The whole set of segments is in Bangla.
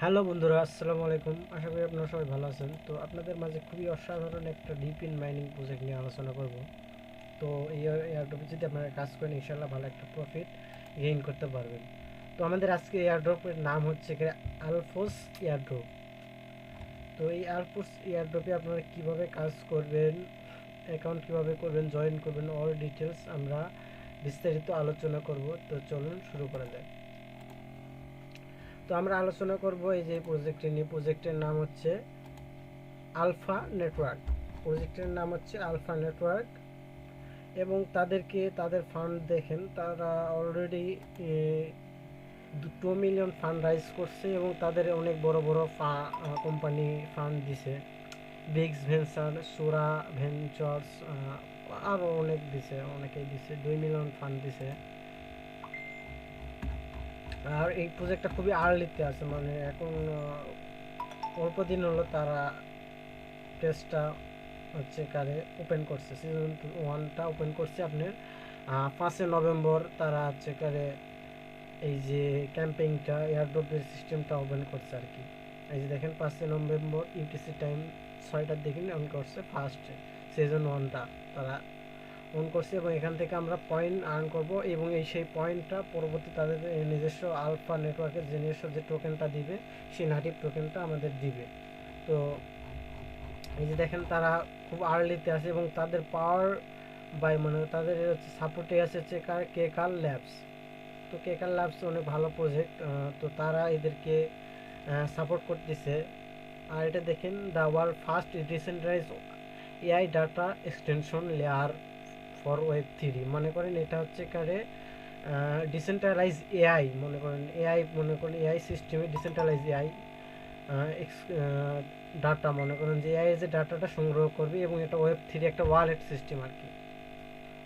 হ্যালো বন্ধুরা, আসসালামু আলাইকুম। আশা করি আপনারা সবাই ভালো আছেন। তো আপনাদের মাঝে খুবই অসাধারণ একটা ডিপ ইন মাইনিং প্রজেক্ট নিয়ে আলোচনা করব। তো এই এয়ারড্রপে যদি আপনারা কাজ করেন, ইনশাল্লাহ ভালো একটা প্রফিট গেইন করতে পারবেন। তো আমাদের আজকে এয়ারড্রপের নাম হচ্ছে আলফোস এয়ারড্রপ। তো এই আলফোস এয়ারড্রপে আপনারা কিভাবে কাজ করবেন, অ্যাকাউন্ট কিভাবে করবেন, জয়েন করবেন, অল ডিটেলস আমরা বিস্তারিত আলোচনা করব। তো চলুন শুরু করা যায়। তো আমরা আলোচনা করব এই যে প্রজেক্টটি নিয়ে। প্রজেক্টের নাম হচ্ছে আলফা নেটওয়ার্ক। প্রজেক্টের নাম হচ্ছে আলফা নেটওয়ার্ক এবং তাদের ফান্ড দেখেন, তারা অলরেডি 2 মিলিয়ন ফান্ড রাইজ করছে এবং তাদের অনেক বড় বড় কোম্পানি ফান্ড দিছে। বিগস ভেঞ্চার, সুরা ভেঞ্চার্স, আরও অনেক দিছে, অনেকেই দিছে। 2 মিলিয়ন ফান্ড দিছে। আর এই প্রজেক্টটা খুবই আর্লিতে আছে, মানে এখন অল্প দিন হলো তারা টেস্টটা হচ্ছে কারে ওপেন করছে। সিজন 1টা ওপেন করছে আপনার 5 নভেম্বর। তারা হচ্ছে কারে এই যে ক্যাম্পেইনটা, এয়ারড্রপের সিস্টেমটা ওপেন করছে আর কি। এই যে দেখেন 5 নভেম্বর ইউটিসি টাইম 6টার দিকে অন করছে ফার্স্ট সিজন 1টা তারা অন করছে এবং এখান থেকে আমরা পয়েন্ট আর্ন করব এবং সেই পয়েন্টটা পরবর্তী তাদের নিজস্ব আলফা নেটওয়ার্কের যে নিজস্ব যে টোকেনটা দিবে, সেই নাটিভ টোকেনটা আমাদের দিবে। তো এই যে দেখেন তারা খুব আর্লিতে আছে এবং তাদের পাওয়ার বাই মানে তাদের হচ্ছে সাপোর্টে আছে হচ্ছে কেকাল ল্যাবস। তো কেকাল ল্যাবস অনেক ভালো প্রজেক্ট, তো তারা এদেরকে সাপোর্ট করতেছে। আর এটা দেখেন, the world first decentralize AI data extension layer for web 3। মনে করেন এটা হচ্ছে কারে ডিসেন্ট্রালাইজ এআই, মনে করেন এআই সিস্টেমে ডিসেন্ট্রালাইজ এআই ডাটা, মনে করেন যে এআই যে ডাটাটা সংগ্রহ করবে এবং এটা ওয়েব 3 একটা ওয়ালেট সিস্টেম আর কি।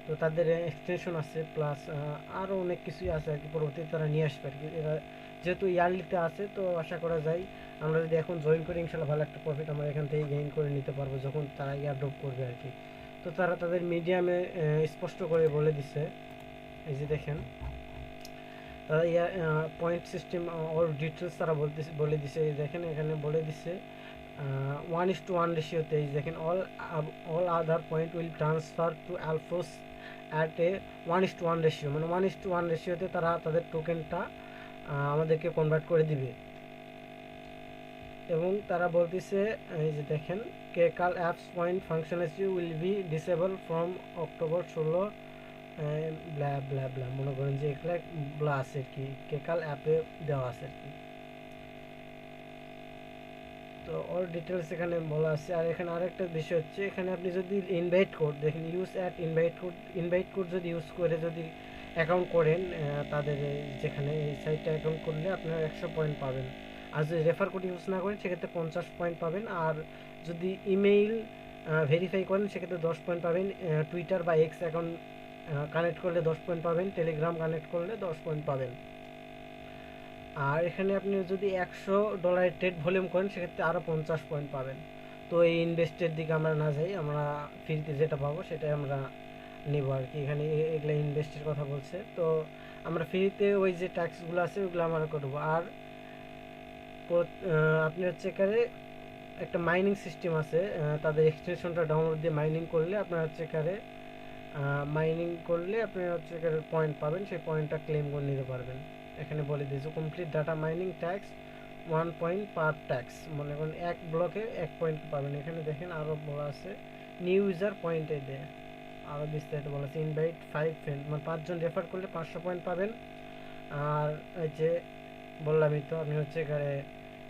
তো তাদের এক্সটেনশন আছে, প্লাস আরও অনেক কিছুই আছে আর কি, পরবর্তীতে তারা নিয়ে আসবে আর কি। এরা যেহেতু ইয়ারলিতে আছে, তো আশা করা যায় আমরা যদি এখন জয়েন করি, ইনশাল্লাহ ভালো একটা প্রফিট আমরা এখান থেকে গেইন করে নিতে পারবো যখন তারা ইয়ারড্রপ করবে আর কি। তো তারা তাদের মিডিয়ামে স্পষ্ট করে বলে দিছে। এই যে দেখেন তারা পয়েন্ট সিস্টেম অল ডিটেলস তারা বলে দিছে। এই দেখেন এখানে বলে দিছে 1:1 রেশিওতে। এই দেখেন all other point will transfer to alphas at a 1:1 ratio, মানে 1:1 রেশিওতে তারা তাদের টোকেনটা আমাদেরকে কনভার্ট করে দিবে। এবং তারা বলতেছে এই যে দেখেন, কেকাল apps point functionality will be disable from October 16 blah blah blah, মনে করেন যে এগুলা ব্লা আছে আর কি, কেকাল অ্যাপে দেওয়া আছে আর কি। তো অল ডিটেলস এখানে বলা আছে। আর এখানে আরেকটা বিষয় হচ্ছে, এখানে আপনি যদি ইনভাইট কোড দেখেন, ইউজ অ্যাট ইনভাইট কোড যদি ইউজ করে যদি অ্যাকাউন্ট করেন, তাদের যেখানে এই সাইটটা অ্যাকাউন্ট করলে আপনারা 100 পয়েন্ট পাবেন। আর যদি রেফার কোড ইউজ না করেন সেক্ষেত্রে 50 পয়েন্ট পাবেন। আর যদি ইমেইল ভেরিফাই করেন সেক্ষেত্রে 10 পয়েন্ট পাবেন। টুইটার বা এক্স অ্যাকাউন্ট কানেক্ট করলে 10 পয়েন্ট পাবেন। টেলিগ্রাম কানেক্ট করলে 10 পয়েন্ট পাবেন। আর এখানে আপনি যদি $100 ট্রেড ভলিউম করেন সেক্ষেত্রে আরও 50 পয়েন্ট পাবেন। তো এই ইনভেস্টের দিকে আমরা না যাই, আমরা ফ্রিতে যেটা পাবো সেটাই আমরা নেব আর কি। এখানে এগুলো ইনভেস্টের কথা বলছে, তো আমরা ফ্রিতে ওই যে ট্যাক্সগুলো আছে ওইগুলো আমরা করবো। আর আপনি হচ্ছে এখানে একটা মাইনিং সিস্টেম আছে, তাদের এক্সটেনশনটা ডাউনলোড দিয়ে মাইনিং করলে আপনার হচ্ছে এখানে আপনি হচ্ছে পয়েন্ট পাবেন, সেই পয়েন্টটা ক্লেম করে নিতে পারবেন। এখানে বলে দিয়েছে complete data mining tax 1 point per tax, মনে করেন এক ব্লকে 1 পয়েন্ট পাবেন। এখানে দেখেন আরও বলা আছে নিউ ইউজার পয়েন্টে দেয়, আরও বিস্তারিত বলা আছে ইনভাইট 5 ফ্রেন্ড, মানে 5 জন রেফার করলে 500 পয়েন্ট পাবেন। আর এই যে বললামই তো, আপনি হচ্ছে এখানে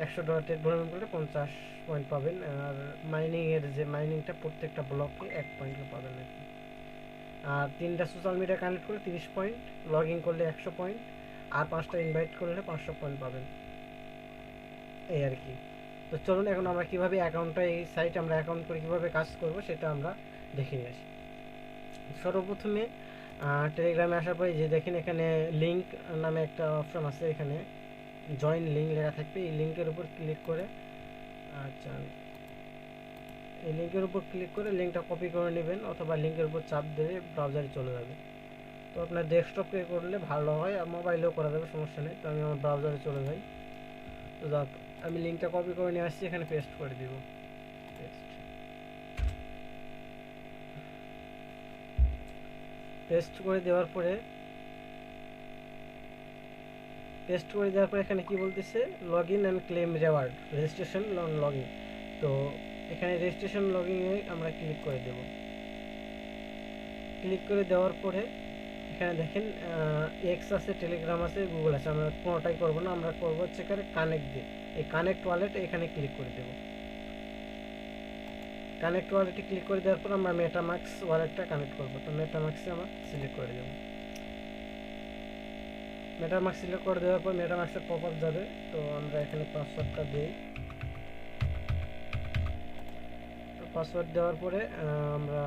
$100 ট্রেড ভ্রমণ করলে 50 পয়েন্ট পাবেন। আর মাইনিংয়ের যে মাইনিংটা প্রত্যেকটা ব্লকে 1 পয়েন্ট পাবেন আর কি। আর 3টা সোশ্যাল মিডিয়া কানেক্ট করলে 30 পয়েন্ট, লগ ইন করলে 100 পয়েন্ট, আর 5টা ইনভাইট করলে 500 পয়েন্ট পাবেন, এই আর কি। তো চলুন এখন আমরা কীভাবে অ্যাকাউন্টটা, এই সাইটে আমরা অ্যাকাউন্ট করে কীভাবে কাজ করব সেটা আমরা দেখে নিয়ে আসি। সর্বপ্রথমে টেলিগ্রামে আসার পরে যে দেখেন এখানে লিঙ্ক নামে একটা অপশন আছে, এখানে জয়েন লিঙ্ক লেখা থাকবে। এই লিঙ্কের উপর ক্লিক করে, আচ্ছা এই লিঙ্কের উপর ক্লিক করে লিঙ্কটা কপি করে নেবেন, অথবা লিঙ্কের উপর চাপ দিলে ব্রাউজারে চলে যাবে। তো আপনার ডেস্কটপে করলে ভালো হয়, আর মোবাইলেও করা যাবে, সমস্যা নেই। তো আমি আমার ব্রাউজারে চলে যাই। তো আমি লিঙ্কটা কপি করে নিয়ে আসছি, এখানে পেস্ট করে দিব। পেস্ট করে দেওয়ার পরে এখানে কি বলতেছে, log in and claim reward, registration log in. তো এখানে রেজিস্ট্রেশন লগ ইনে আমরা ক্লিক করে দেব। ক্লিক করে দেওয়ার পরে এখানে দেখেন এক্স আছে, টেলিগ্রাম আছে, গুগল আছে। আমরা কোনোটাই করবো না, আমরা করবো হচ্ছে এখানে কানেক্ট দিয়ে। এই কানেক্ট ওয়ালেট এখানে ক্লিক করে দেব। কানেক্ট ওয়ালেটে ক্লিক করে দেওয়ার পর আমরা মেটামাক্স ওয়ালেটটা কানেক্ট করবো। তো মেটামাক্সে আমরা সিলেক্ট করে দেবো। মেটামাক্স সিলেক্ট করে দেওয়ার পর মেটামাক্সের পপ আপ যাবে। তো আমরা এখানে পাসওয়ার্ডটা দিই। তো পাসওয়ার্ড দেওয়ার পরে আমরা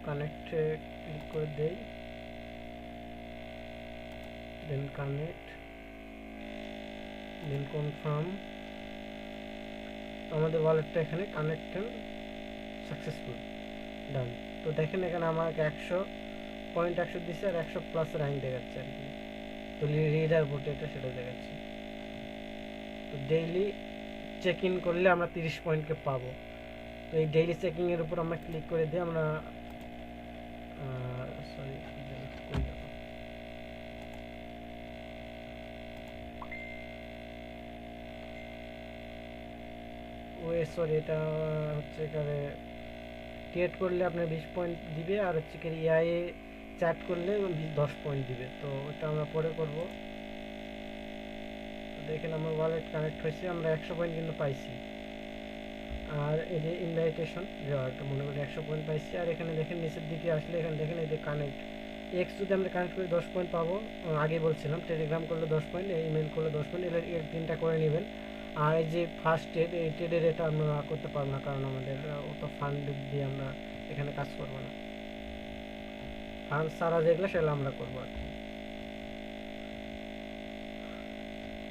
কানেক্টে ক্লিক করে দেই, দেন কানেক্ট, দেন কনফার্ম। তো আমাদের ওয়ালেটটা এখানে কানেক্টেড সাকসেসফুল, ডান। তো দেখেন এখানে আমাকে 100.100 দিচ্ছে আর 100+ র্যাঙ্ক দেখাচ্ছে আর কি। তো লিডার বোর্ডে এটা সেটা দেখাচ্ছে। তো ডেইলি চেক ইন করলে আমরা 30 পয়েন্টকে পাবো। তো এই ডেইলি চেকিংয়ের উপর আমরা ক্লিক করে দিই। আমরা সরি এটা হচ্ছে এখানে ক্রিয়েট করলে আপনার 20 পয়েন্ট দিবে, আর হচ্ছে কি এআই চ্যাট করলে 10 পয়েন্ট দিবে। তো ওটা আমরা পরে করব। দেখেন আমার ওয়ালেট কানেক্ট হয়েছে, আমরা 100 পয়েন্ট কিন্তু পাইছি। আর এই যে ইনভাইটেশন রেওয়ার্ড, মনে করি 100 পয়েন্ট পাইছি। আর এখানে দেখেন নিচের দিকে আসলে এখানে দেখেন এই যে কানেক্ট এক্স, যদি আমরা কানেক্ট করি 10 পয়েন্ট পাবো। আগে বলছিলাম টেলিগ্রাম করলে 10 পয়েন্ট, ইমেল করলে 10 পয়েন্ট, এর 3টা করে নেবেন। আর এই যে ফার্স্ট এড, এই ট্রেডের এটা আমরা করতে পারবো না, কারণ আমাদের অত ফান্ড দিয়ে আমরা এখানে কাজ করবো না। ফান্ড ছাড়া যেগুলো সেগুলো আমরা করবো আর কি।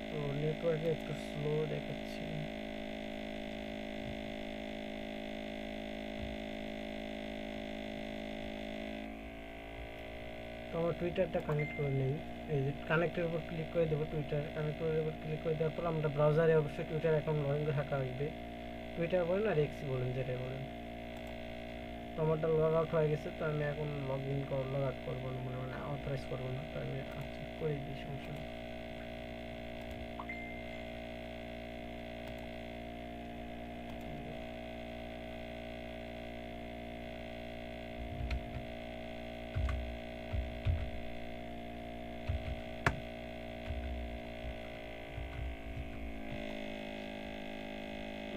তো নেটওয়ার্কে একটু স্লো দেখাচ্ছি। তো আমার টুইটারটা কানেক্ট করে নেই। এই যে কানেক্টের উপর ক্লিক করে দেবো, টুইটার কানেক্টের উপর ক্লিক করে দেওয়ার পর আমরা ব্রাউজারে অবশ্যই টুইটার অ্যাকাউন্ট লগ ইন করে থাকা লাগবে। টুইটার বলেন আর এক্স বলেন, যেটাই বলেন। তো আমারটা লগ আউট হয়ে গেছে। তো আমি এখন লগ আউট করবো না, মানে অথরাইজ করবো না। তো আমি আচ্ছা করে দিই, সমস্যা নেই।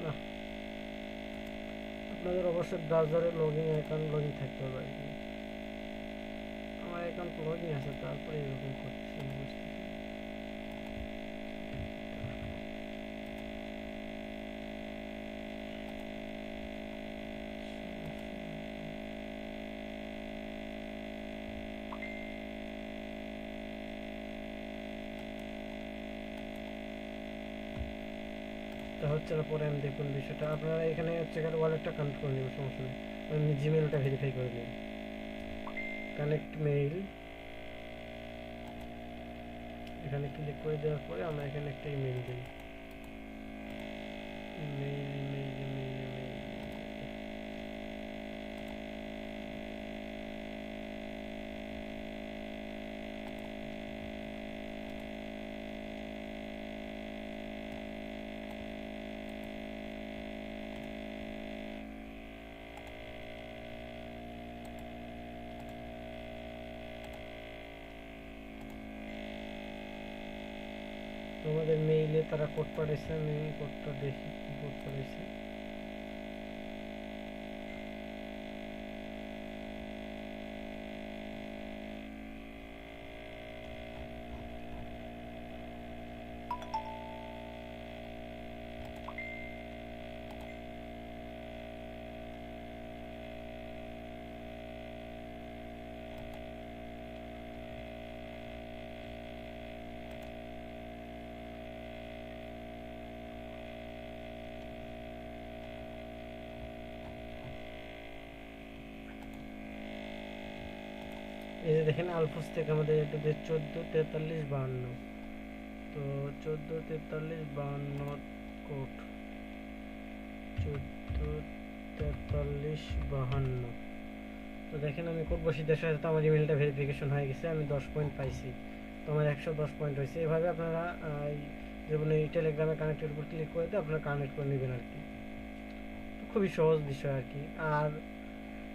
না, আপনাদের অবশ্যই ব্রাউজারে অ্যাকাউন্ট লগ ইন থাকতে হবে আর কি। আমার অ্যাকাউন্ট লগ ইন আছে, তারপরে এরকম করতেছি, আমি বুঝতেছি। তা হচ্ছে না, পরে আমি দেখুন বিষয়টা। আপনারা এখানে হচ্ছে ওয়ালেটটা কানেক্ট করে নেবেন, সমস্যা নেই। আমি জিমেলটা ভেরিফাই করে নিই। কানেক্ট মেইল, এখানে ক্লিক করে দেওয়ার পরে আমরা এখানে একটা ইমেল দিই। ইমেল ইমেল ইমেল ইমেল তোমাদের মেইলে তারা কোড পাঠাইছে, আমি কোডটা দেখি কি কোড পাঠাইছে। এই যে দেখেন আলফোস থেকে আমাদের এটা যে 14 43 52। তো 14 43 52 কোড 144352। তো দেখেন আমি কোড বসিয়ে দেওয়ার সাথে আমার ইমেলটা ভেরিফিকেশন হয়ে গেছে, আমি 10 পয়েন্ট পাইছি। তো আমার 110 পয়েন্ট হয়েছে। এভাবে আপনারা যেমন এই টেলিগ্রামে কানেক্টের উপর ক্লিক করে দিয়ে আপনারা কানেক্ট করে নেবেন আর কি। খুবই সহজ বিষয় আর কি। আর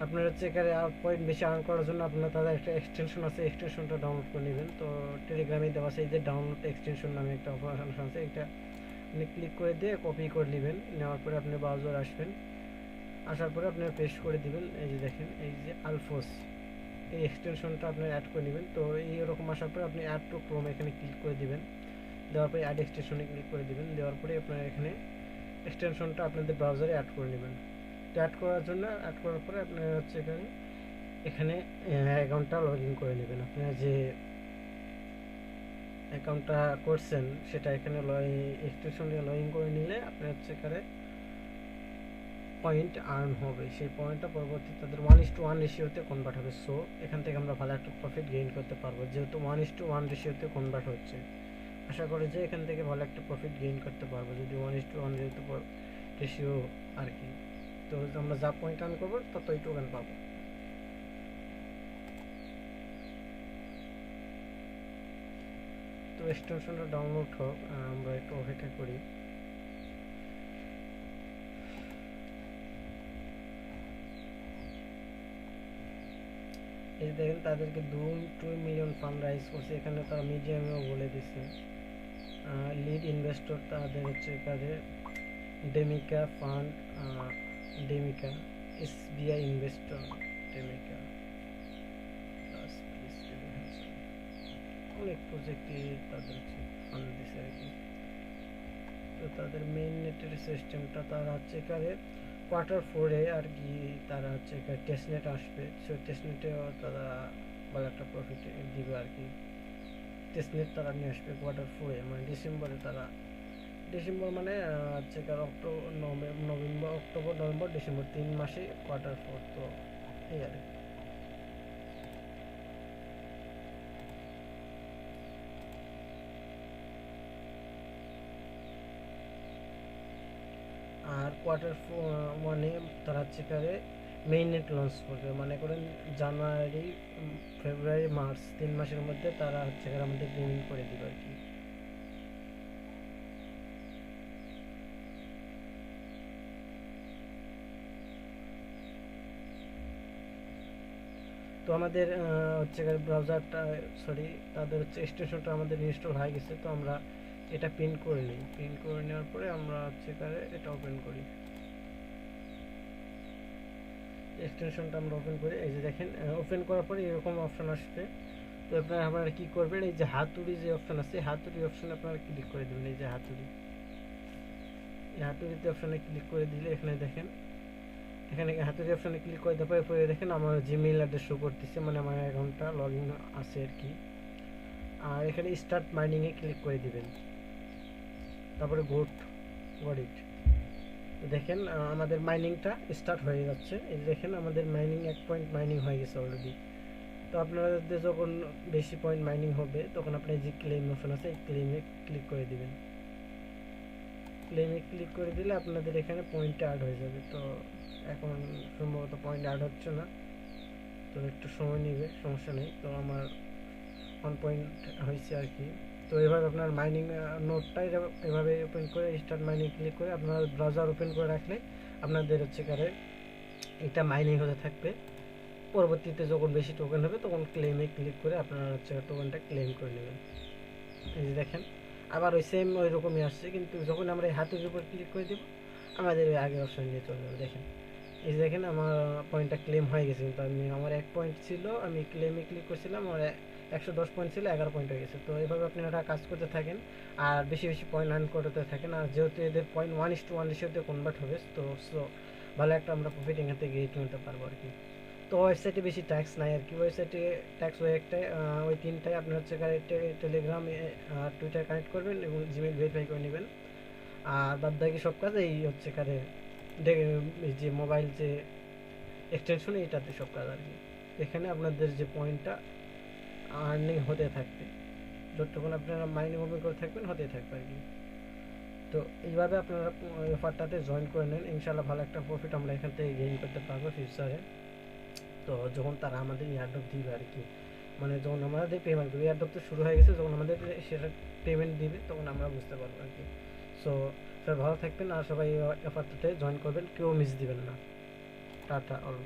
আপনার হচ্ছে এখানে পয়েন্ট বেশি আর্ন করার জন্য আপনার তাদের একটা এক্সটেনশন আছে, এক্সটেনশনটা ডাউনলোড করে নেবেন। তো টেলিগ্রামে দেওয়া আছে এই যে ডাউনলোড এক্সটেনশন নামে একটা অপশন আছে, এটা আপনি ক্লিক করে দিয়ে কপি করে নেবেন। নেওয়ার পরে আপনি ব্রাউজার আসবেন, আসার পরে আপনি পেস্ট করে দিবেন। এই যে দেখেন এই যে আলফোস, এই এক্সটেনশনটা আপনি অ্যাড করে নেবেন। তো এইরকম আসার পরে আপনি অ্যাড টু ক্রোম এখানে ক্লিক করে দিবেন। দেওয়ার পরে অ্যাড এক্সটেনশনে ক্লিক করে দিবেন। দেওয়ার পরে আপনার এখানে এক্সটেনশনটা আপনাদের ব্রাউজারে অ্যাড করে নেবেন। তো অ্যাড করার জন্য অ্যাড করার পরে আপনার হচ্ছে এখানে অ্যাকাউন্টটা লগ ইন করে নেবেন। আপনার যে অ্যাকাউন্টটা করছেন সেটা এখানে এক্সটেনশন দিয়ে লগ ইন করে নিলে আপনার হচ্ছে পয়েন্ট আর্ন হবে। সেই পয়েন্টটা পরবর্তীতে তাদের 1:1 রেশিওতে কনভার্ট হবে। সো এখান থেকে আমরা ভালো একটা প্রফিট গেইন করতে পারবো, যেহেতু 1:1 রেশিওতে কনভার্ট হচ্ছে। আশা করি যে এখান থেকে ভালো একটা প্রফিট গেইন করতে পারবো যদি 1:1 যেহেতু রেশিও আর কি। তো আমরা যা পয়েন্ট আর্ন করবো ততই টোকেন পাবো। তো এক্সটেনশনটা ডাউনলোড হোক, আমরা একটু অপেক্ষা করি। এই দেখেন তাদেরকে 2 মিলিয়ন ফান্ড রাইজ করছে, এখানে তারা মিডিয়ামেও বলে দিচ্ছে। লিড ইনভেস্টর তাদের হচ্ছে ডেমিকা ফান্ড, ডেমিকা এসবিআই ইনভেস্টর, ডেমিকা অনেক প্রজেক্টই তাদের ফান্ড দিছে আর কি। তো তাদের মেইন নেটের সিস্টেমটা তারা হচ্ছে Q4 আর কি, তারা হচ্ছে টেস্টনেট আসবে। সেই টেস্টনেটেও তারা ভালো একটা প্রফিট দিবে আর কি। টেস্টনেট তারা নিয়ে আসবে Q4, মানে ডিসেম্বরে। তারা ডিসেম্বর মানে হচ্ছে অক্টোবর নভেম্বর ডিসেম্বর 3 মাসে Q4। তো এই আর কি। আর Q1 তারা হচ্ছে মেইন নেট লঞ্চ করবে। মনে করেন জানুয়ারি ফেব্রুয়ারি মার্চ 3 মাসের মধ্যে তারা হচ্ছে আমাদের পেমেন্ট করে দিবে আর কি। তো আমাদের হচ্ছে ব্রাউজারটা তাদের হচ্ছে এক্সটেনশনটা আমাদের ইনস্টল হয়ে গেছে। তো আমরা এটা প্রিন্ট করে নিই। প্রিন্ট করে নেওয়ার পরে আমরা হচ্ছে এটা ওপেন করি। এক্সটেনশনটা আমরা ওপেন করি। এই যে দেখেন ওপেন করার পরে এরকম অপশন আসবে। তো আপনারা কি করবেন, এই যে হাতুড়ি যে অপশন আছে, হাতুড়ি অপশনে আপনারা ক্লিক করে দেবেন। এই যে হাতুড়ি, এই হাতুড়িতে অপশনে ক্লিক করে দিলে এখানে দেখেন, এখানে হাতুড়ি অপশনে ক্লিক করে দেওয়ার পরে দেখেন আমার জিমেইল অ্যাড্রেস শো করতেছে, মানে আমার অ্যাকাউন্টটা লগ ইন আছে আর কি। আর এখানে স্টার্ট মাইনিংয়ে ক্লিক করে দিবেন, তারপরে গট ইট। দেখেন আমাদের মাইনিংটা স্টার্ট হয়ে যাচ্ছে। এই দেখেন আমাদের মাইনিং 1 পয়েন্ট মাইনিং হয়ে গেছে অলরেডি। তো আপনাদের যখন বেশি পয়েন্ট মাইনিং হবে তখন আপনার যে ক্লেম অপশন আছে এই ক্লেমে ক্লিক করে দিবেন। ক্লেমে ক্লিক করে দিলে আপনাদের এখানে পয়েন্ট অ্যাড হয়ে যাবে। তো এখন সম্ভবত পয়েন্ট অ্যাড হচ্ছে না, তো একটু সময় নেবে, সমস্যা নেই। তো আমার 1 পয়েন্ট হয়েছে আর কি। তো এভাবে আপনার মাইনিং নোটটাই এভাবে ওপেন করে স্টার্ট মাইনিং ক্লিক করে আপনার ব্রাউজার ওপেন করে রাখলে আপনাদের হচ্ছে এটা মাইনিং হতে থাকবে। পরবর্তীতে যখন বেশি টোকেন হবে তখন ক্লেমে ক্লিক করে আপনারা হচ্ছে টোকেনটা ক্লেম করে নেবেন। এই যে দেখেন আবার ওই সেম ওই রকমই আসছে, কিন্তু যখন আমরা এই হাতের উপর ক্লিক করে দেব আমাদের ওই আগের অপশন নিয়ে চলে যাবে। দেখেন এই যে দেখেন আমার পয়েন্টটা ক্লেম হয়ে গেছে, কিন্তু আমার 1 পয়েন্ট ছিল, আমি ক্লেমে ক্লিক করছিলাম, আমার 110 পয়েন্ট ছিল, 11 পয়েন্ট হয়ে গেছে। তো এইভাবে আপনারা কাজ করতে থাকেন আর বেশি বেশি পয়েন্ট আর্ন করতে থাকেন। আর যেহেতু এদের পয়েন্ট 1:1 রেশিওতে কনভার্ট হবে, তো ভালো একটা আমরা প্রফিট এখান থেকে গেইন করতে পারবো আর কি। তো ওয়েবসাইটে বেশি ট্যাক্স নাই আর কি। ওয়েবসাইটে ট্যাক্স ওই একটাই, ওই 3টাই আপনার হচ্ছে টেলিগ্রাম টুইটার কানেক্ট করবেন এবং জিমেল ভেরিফাই করে নেবেন। আর বাদ বাকি সব কাজ এই হচ্ছে যে মোবাইল যে এক্সটেনশন এইটাতে সব কাজ আর কি। এখানে আপনাদের যে পয়েন্টটা আর্নিং হতে থাকবে, যতক্ষণ আপনারা মাইনিং ওপেন করে থাকবেন হতেই থাকবে আর কি। তো এইভাবে আপনারা অফারটাতে জয়েন করে নেন, ইনশাল্লাহ ভালো একটা প্রফিট আমরা এখান থেকে গেইন করতে পারবো ফিউচারে। তো যখন তারা আমাদের এয়ারড্রপ দিবে আর কি, মানে যখন আমাদের পেমেন্ট করবে, এয়ারড্রপ তো শুরু হয়ে গেছে, যখন আমাদের সেটা পেমেন্ট দিবে তখন আমরা বুঝতে পারবো আর কি। সো সবাই ভালো থাকবেন আর সবাই এই অফারটাতে জয়েন করবেন, কেউ মিস দিবেন না। Tata all.